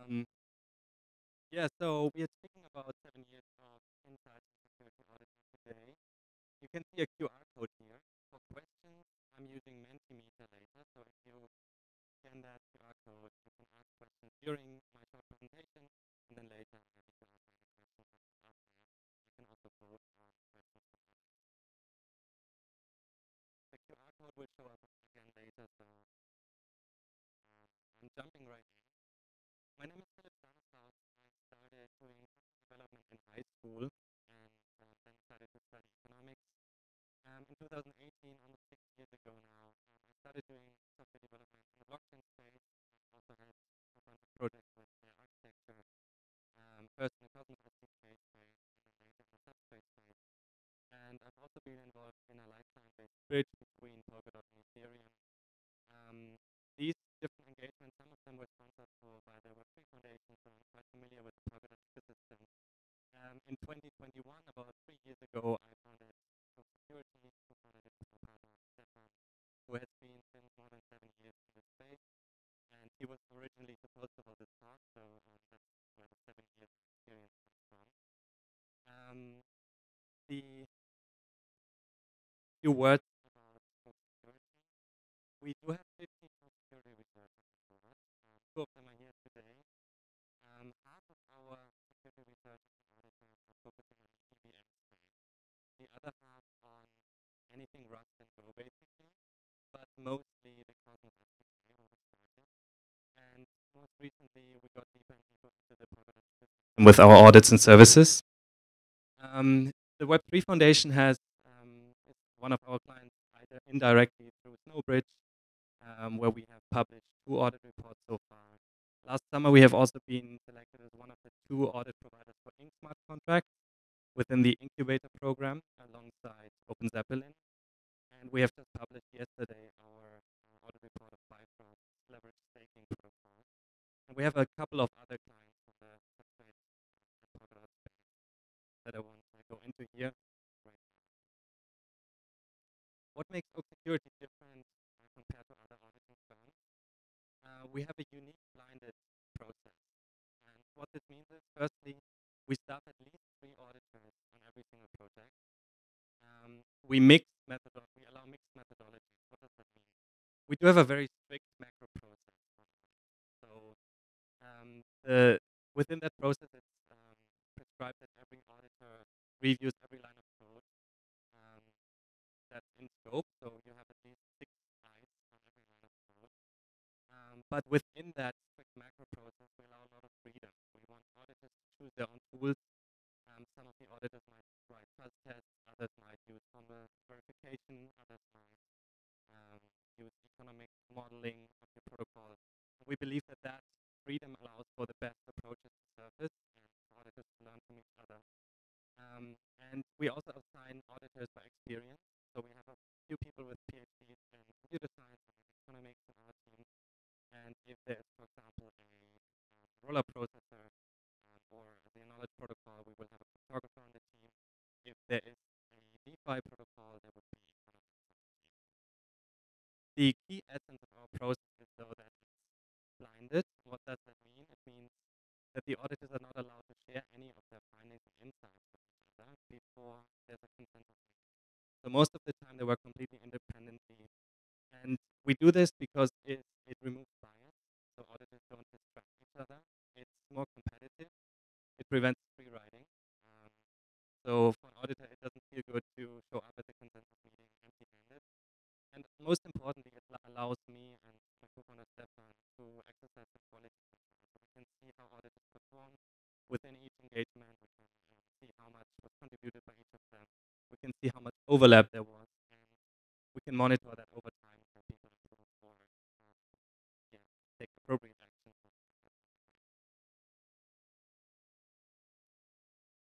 Yeah, so we are speaking about 7 years of insights in security auditing today. You can see a QR code here. For questions, I'm using Mentimeter later, so if you scan that QR code, you can ask questions during my short presentation, and then later I'm happy to answer any questions that you ask there. You can also vote on questions. The QR code will show up again later, so I'm jumping right in. My name is Stanislaus. I started doing software development in high school and then started to study economics. In 2018, almost 6 years ago now, I started doing software development in the blockchain space. I also had a bunch of projects with architecture, first in the Cosmos S3 space and then later in the substrate space. And I've also been involved in a lifetime-based bridge between Polkadot and Ethereum. These different engagements, some of them were sponsored by the Web3 Foundation, so I'm quite familiar with the Polkadot ecosystem. In 2021, about 3 years ago, I founded Security, co-founded it with my partner, Stefan, who has been since more than 7 years in this space. And he was originally supposed to hold this talk, so that's where the 7 years of experience comes from. The few words about security. We do have 50 security researchers at Polkadot. Two of them are here today. Half of our security researchers and auditors are focusing on the EVM space. The other half on anything Rust and Go, basically, but mostly the Cosmos S3 where we started. And most recently, we got deeper and deeper into the Polkadot ecosystem with our audits and services. The Web3 Foundation is one of our clients, either indirectly through Snowbridge, where we have published 2 audit reports so far. Last summer, we have also been selected as one of the 2 audit providers for Ink smart contracts within the incubator program alongside OpenZeppelin. And we have just published yesterday our audit report of Bifrost's leverage staking protocol. And we have a couple of other clients on the substrate Polkadot space that I want to go into here right now. What makes Oak Security different compared to other auditing firms? We have a unique blinded process. And what this means is, firstly, we staff at least 3 auditors on every single project. We allow mixed methodologies. What does that mean? We do have a very strict macro process. So within that process, it's prescribed that every auditor reviews every line of code that's in scope. So you have at least 6 eyes on every line of code. But within that strict macro process, we allow a lot of freedom. We want auditors to choose their own tools. Some of the auditors might write fuzz tests, others might use formal verification, others might use economic modeling of your protocol. And we believe that that freedom allows for the best approaches to surface and for auditors to learn from each other. And we also assign auditors by experience. So we have a few people with PhDs in computer science and economics in our team. And if there is, for example, a roller processor or the knowledge protocol, we will have a cryptographer on the team. If there is a DeFi protocol, there would be economics on the team. The key essence of our process is, though, that it's blinded. What does that mean? It means that the auditors are not allowed to share any of their findings and insights with each other before there's a consensus meeting. So most of the time, they work completely independently. And we do this because it removes bias, so auditors don't distract each other. It's more competitive. It prevents free riding. So for an auditor, it doesn't feel good to show up at the consensus meeting empty-handed. And most importantly, it allows me and my co-founder Stefan to exercise the quality control. So we can see how auditors perform within each engagement. We can see how much was contributed by each of them. We can see how much overlap there was, and we can monitor that over time so people improve or take appropriate action.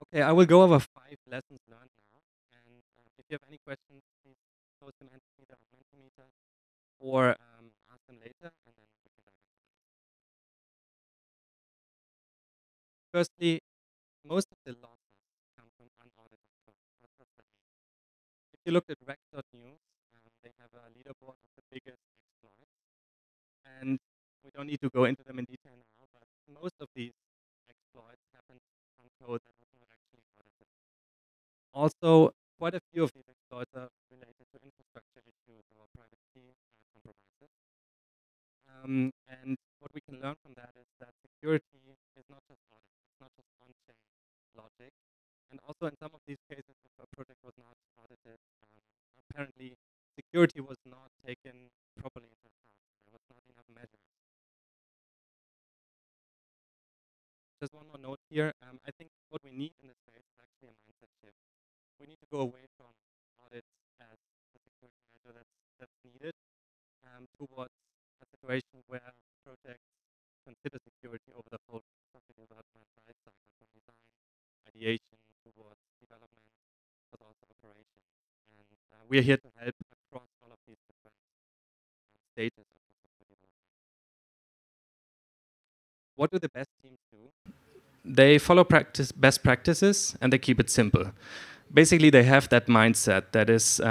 Okay, I will go over 5 lessons learned now. And if you have any questions, please post them either on Mentimeter or ask them later, and then we can dive into them. Firstly, most of the losses come from unaudited code. What does that mean? If you look at Rec.News, they have a leaderboard of the biggest exploits. And we don't need to go into them in detail now, but most of these exploits happen on code that was not actually audited. Also, quite a few of these exploits are related to infrastructure issues or privacy compromises. And what we can learn from that is that security is not just audit, it's not just on-chain logic. And also in some of these cases, if a project was not audited, apparently security was not taken properly into account. There was not enough measures. Just one more note here. I think what we need in this space is actually a mindset shift. We need to go away from audits as the security measure that's needed towards a situation where projects consider security over the whole software development life cycle, from design, ideation, towards development, but also operation. And we are here to help across all of these different stages of the software development. What do the best teams do? They follow best practices and they keep it simple. Basically, they have that mindset that is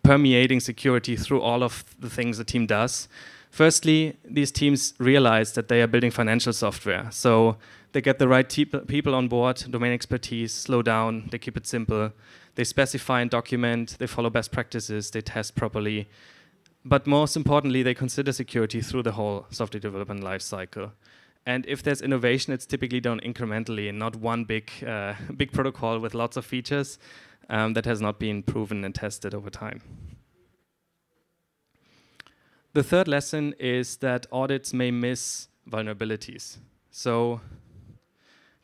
permeating security through all of the things the team does. Firstly, these teams realize that they are building financial software. So they get the right people on board, domain expertise, slow down, they keep it simple. They specify and document, they follow best practices, they test properly. But most importantly, they consider security through the whole software development lifecycle. And if there's innovation, it's typically done incrementally and not one big protocol with lots of features that has not been proven and tested over time. The third lesson is that audits may miss vulnerabilities. So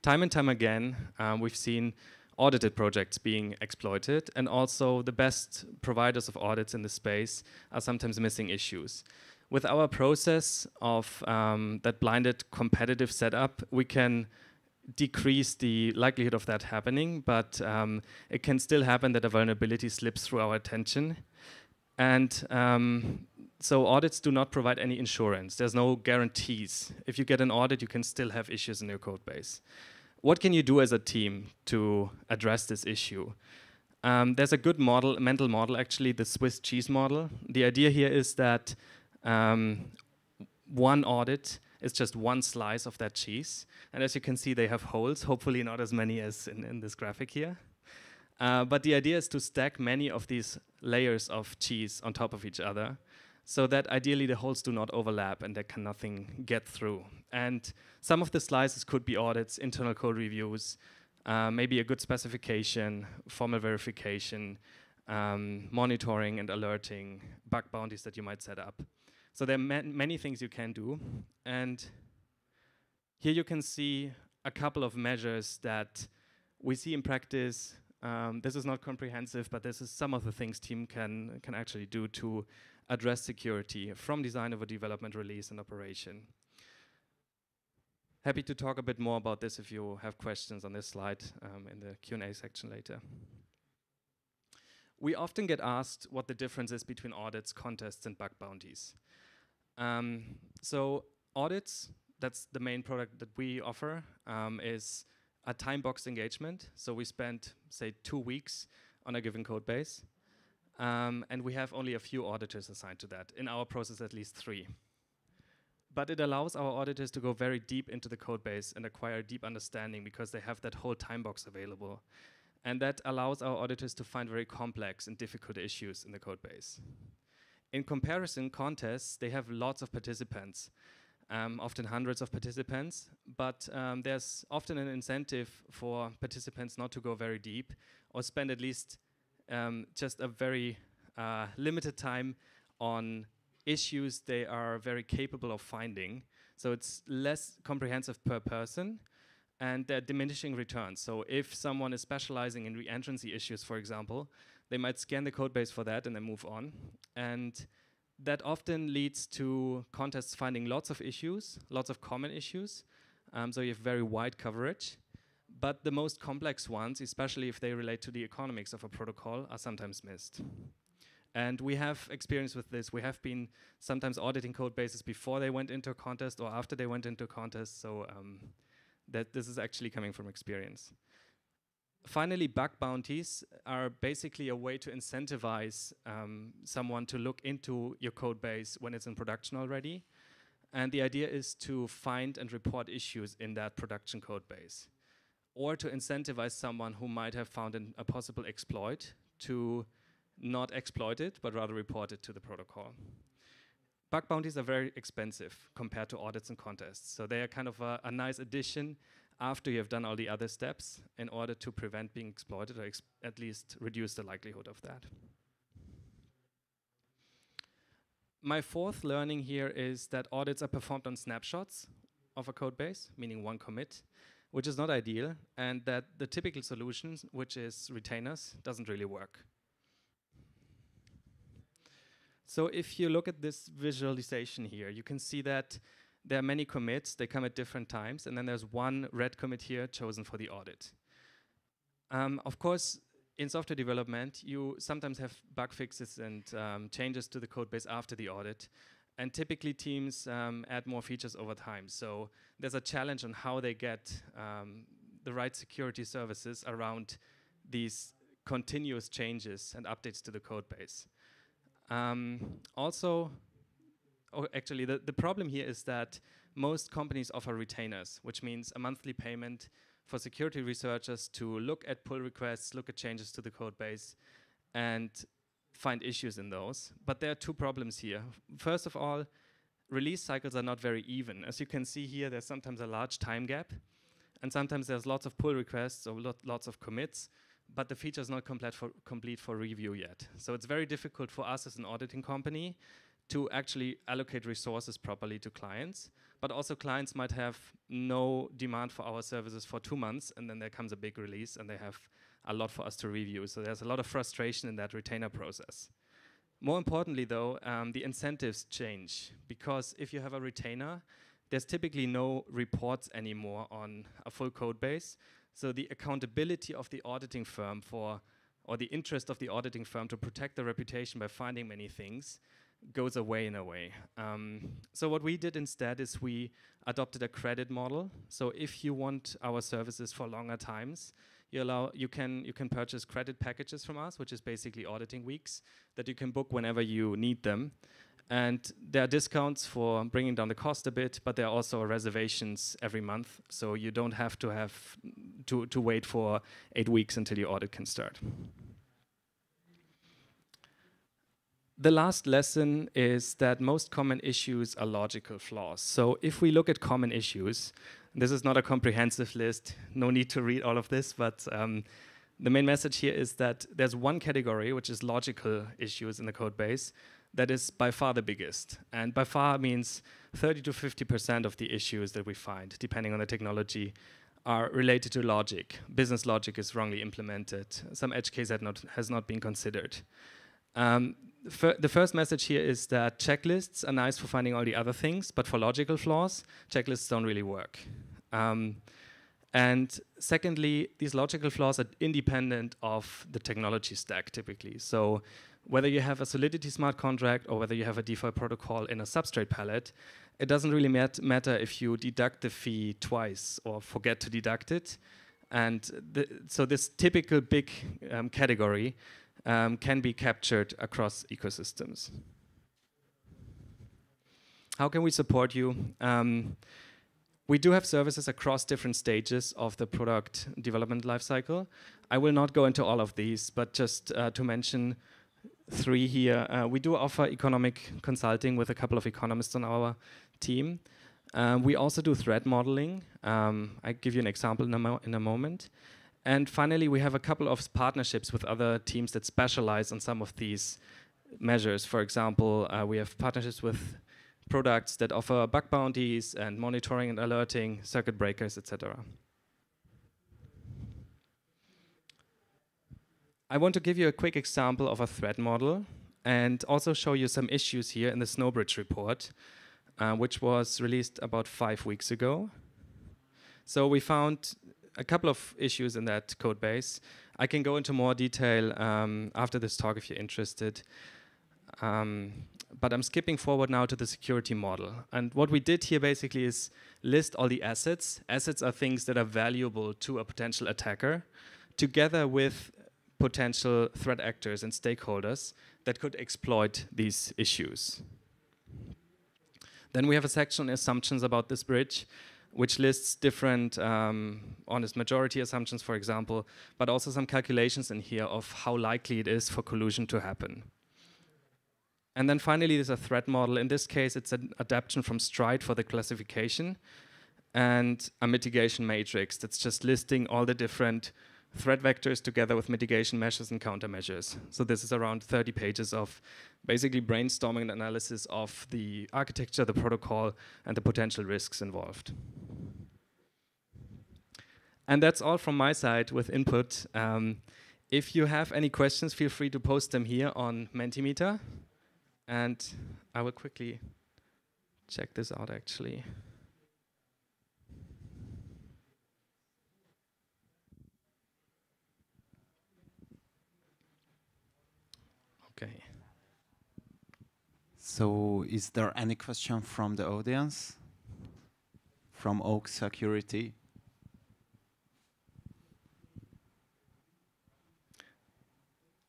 time and time again, we've seen audited projects being exploited, and also the best providers of audits in the space are sometimes missing issues. With our process of that blinded competitive setup, we can decrease the likelihood of that happening, but it can still happen that a vulnerability slips through our attention. And so audits do not provide any insurance. There's no guarantees. If you get an audit, you can still have issues in your code base. What can you do as a team to address this issue? There's a good mental model, actually, the Swiss cheese model. The idea here is that one audit is just one slice of that cheese. And as you can see, they have holes, hopefully not as many as in this graphic here. But the idea is to stack many of these layers of cheese on top of each other so that ideally the holes do not overlap and there can nothing get through. And some of the slices could be audits, internal code reviews, maybe a good specification, formal verification, monitoring and alerting, bug bounties that you might set up. So there are many things you can do. And here you can see a couple of measures that we see in practice. This is not comprehensive, but this is some of the things team can actually do to address security from design over development, release, and operation. Happy to talk a bit more about this if you have questions on this slide in the Q&A section later. We often get asked what the difference is between audits, contests, and bug bounties. So audits, that's the main product that we offer, is a time-boxed engagement. So we spend, say, 2 weeks on a given code base. And we have only a few auditors assigned to that. In our process, at least 3. But it allows our auditors to go very deep into the code base and acquire a deep understanding because they have that whole time box available. And that allows our auditors to find very complex and difficult issues in the code base. In comparison, contests, they have lots of participants, often hundreds of participants, but there's often an incentive for participants not to go very deep or spend at least just a very limited time on issues they are very capable of finding. So it's less comprehensive per person, and they're diminishing returns. So if someone is specializing in re-entrancy issues, for example, they might scan the code base for that and then move on. And that often leads to contests finding lots of issues, lots of common issues. So you have very wide coverage. But the most complex ones, especially if they relate to the economics of a protocol, are sometimes missed. And we have experience with this. We have been sometimes auditing code bases before they went into a contest or after they went into a contest. So that this is actually coming from experience. Finally, bug bounties are basically a way to incentivize someone to look into your code base when it's in production already. And the idea is to find and report issues in that production code base, or to incentivize someone who might have found a possible exploit to not exploit it, but rather report it to the protocol. Bug bounties are very expensive compared to audits and contests. So they are kind of a nice addition after you have done all the other steps in order to prevent being exploited, or at least reduce the likelihood of that. My fourth learning here is that audits are performed on snapshots of a code base, meaning one commit, which is not ideal, and that the typical solution, which is retainers, doesn't really work. So if you look at this visualization here, you can see that there are many commits, they come at different times, and then there's one red commit here chosen for the audit. Of course, in software development, you sometimes have bug fixes and changes to the code base after the audit, and typically teams add more features over time. So there's a challenge on how they get the right security services around these continuous changes and updates to the code base. Actually, the problem here is that most companies offer retainers, which means a monthly payment for security researchers to look at pull requests, look at changes to the code base, and find issues in those. But there are two problems here. First of all, release cycles are not very even. As you can see here, there's sometimes a large time gap, and sometimes there's lots of pull requests or lots of commits, but the feature is not complete for review yet. So it's very difficult for us as an auditing company to actually allocate resources properly to clients, but also clients might have no demand for our services for 2 months, and then there comes a big release and they have a lot for us to review. So there's a lot of frustration in that retainer process. More importantly though, the incentives change, because if you have a retainer, there's typically no reports anymore on a full code base. So the accountability of the auditing firm or the interest of the auditing firm to protect the reputation by finding many things goes away in a way. So what we did instead is we adopted a credit model. So if you want our services for longer times, you can purchase credit packages from us, which is basically auditing weeks that you can book whenever you need them. And there are discounts for bringing down the cost a bit, but there are also reservations every month, so you don't have to wait for 8 weeks until your audit can start. The last lesson is that most common issues are logical flaws. So if we look at common issues, this is not a comprehensive list, no need to read all of this, but the main message here is that there's one category, which is logical issues in the code base, that is by far the biggest. And by far means 30 to 50% of the issues that we find, depending on the technology, are related to logic. Business logic is wrongly implemented. Some edge case has not been considered. The first message here is that checklists are nice for finding all the other things, but for logical flaws, checklists don't really work. And secondly, these logical flaws are independent of the technology stack typically. So whether you have a Solidity smart contract or whether you have a default protocol in a substrate palette, it doesn't really matter if you deduct the fee twice or forget to deduct it. And so this typical big category can be captured across ecosystems. How can we support you? We do have services across different stages of the product development lifecycle. I will not go into all of these, but just to mention 3 here. We do offer economic consulting with a couple of economists on our team. We also do threat modeling. I'll give you an example in a moment. And finally, we have a couple of partnerships with other teams that specialize on some of these measures. For example, we have partnerships with products that offer bug bounties and monitoring and alerting, circuit breakers, etc. I want to give you a quick example of a threat model and also show you some issues here in the Snowbridge report, which was released about 5 weeks ago. So we found a couple of issues in that code base. I can go into more detail after this talk if you're interested. But I'm skipping forward now to the security model. And what we did here basically is list all the assets. Assets are things that are valuable to a potential attacker, together with potential threat actors and stakeholders that could exploit these issues. Then we have a section on assumptions about this bridge, which lists different honest majority assumptions, for example, but also some calculations in here of how likely it is for collusion to happen. And then finally, there's a threat model. In this case, it's an adaptation from Stride for the classification and a mitigation matrix that's just listing all the different threat vectors together with mitigation measures and countermeasures. So this is around 30 pages of basically brainstorming and analysis of the architecture, the protocol, and the potential risks involved. And that's all from my side with input. If you have any questions, feel free to post them here on Mentimeter. And I will quickly check this out, actually. Okay. So is there any question from the audience? From Oak Security?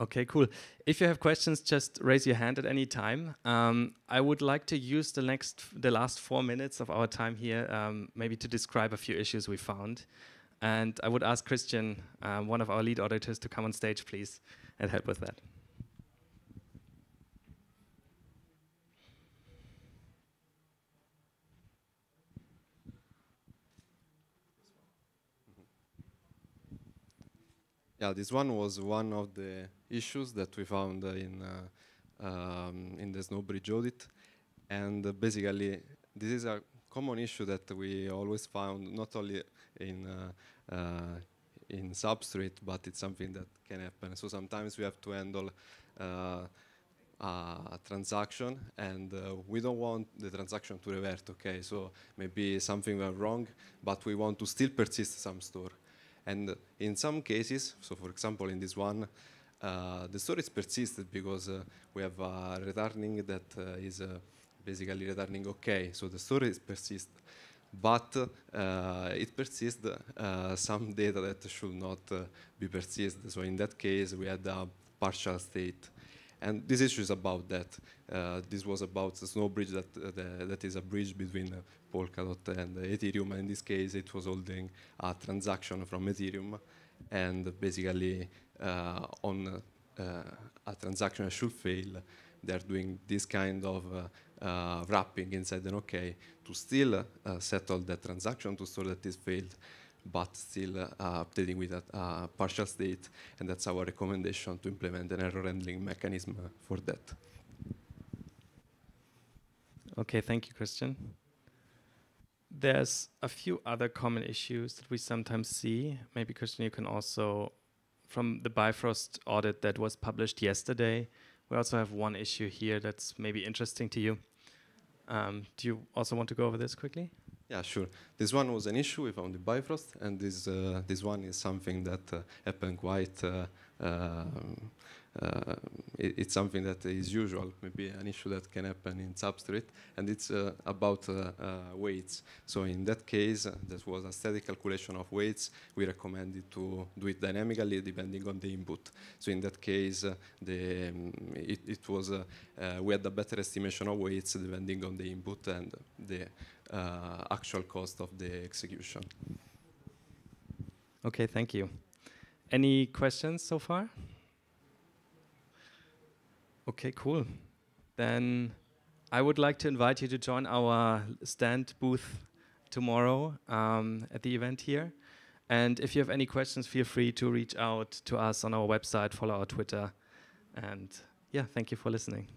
Okay, cool. If you have questions, just raise your hand at any time. I would like to use the last 4 minutes of our time here maybe to describe a few issues we found. And I would ask Christian, one of our lead auditors, to come on stage, please, and help with that. Yeah, this one was one of the issues that we found in the Snowbridge audit, and basically this is a common issue that we always found, not only in substrate, but it's something that can happen. So sometimes we have to handle a transaction, and we don't want the transaction to revert. Okay, so maybe something went wrong, but we want to still persist some store. And in some cases, so for example in this one, the store is persisted because we have a returning that is basically returning okay. So the store is persist, but it persists some data that should not be persisted. So in that case, we had a partial state. And this issue is about that. This was about the Snowbridge that is a bridge between Polkadot and Ethereum. And in this case, it was holding a transaction from Ethereum. And basically, on a transaction that should fail, they're doing this kind of wrapping inside an OK to still settle that transaction to store that is failed, but still updating with a partial state, and that's our recommendation to implement an error handling mechanism for that. Okay, thank you, Christian. There's a few other common issues that we sometimes see. Maybe, Christian, you can also, from the Bifrost audit that was published yesterday, we also have one issue here that's maybe interesting to you. Do you also want to go over this quickly? Yeah, sure. This one was an issue we found in Bifrost, and this one is something that happened quite. It's something that is usual, maybe an issue that can happen in substrate, and it's about weights. So in that case, that was a static calculation of weights. We recommended to do it dynamically depending on the input. So in that case, it was we had a better estimation of weights depending on the input and the actual cost of the execution. Okay, thank you. Any questions so far? Okay, cool. Then I would like to invite you to join our stand booth tomorrow at the event here. And if you have any questions, feel free to reach out to us on our website, follow our Twitter. And yeah, thank you for listening.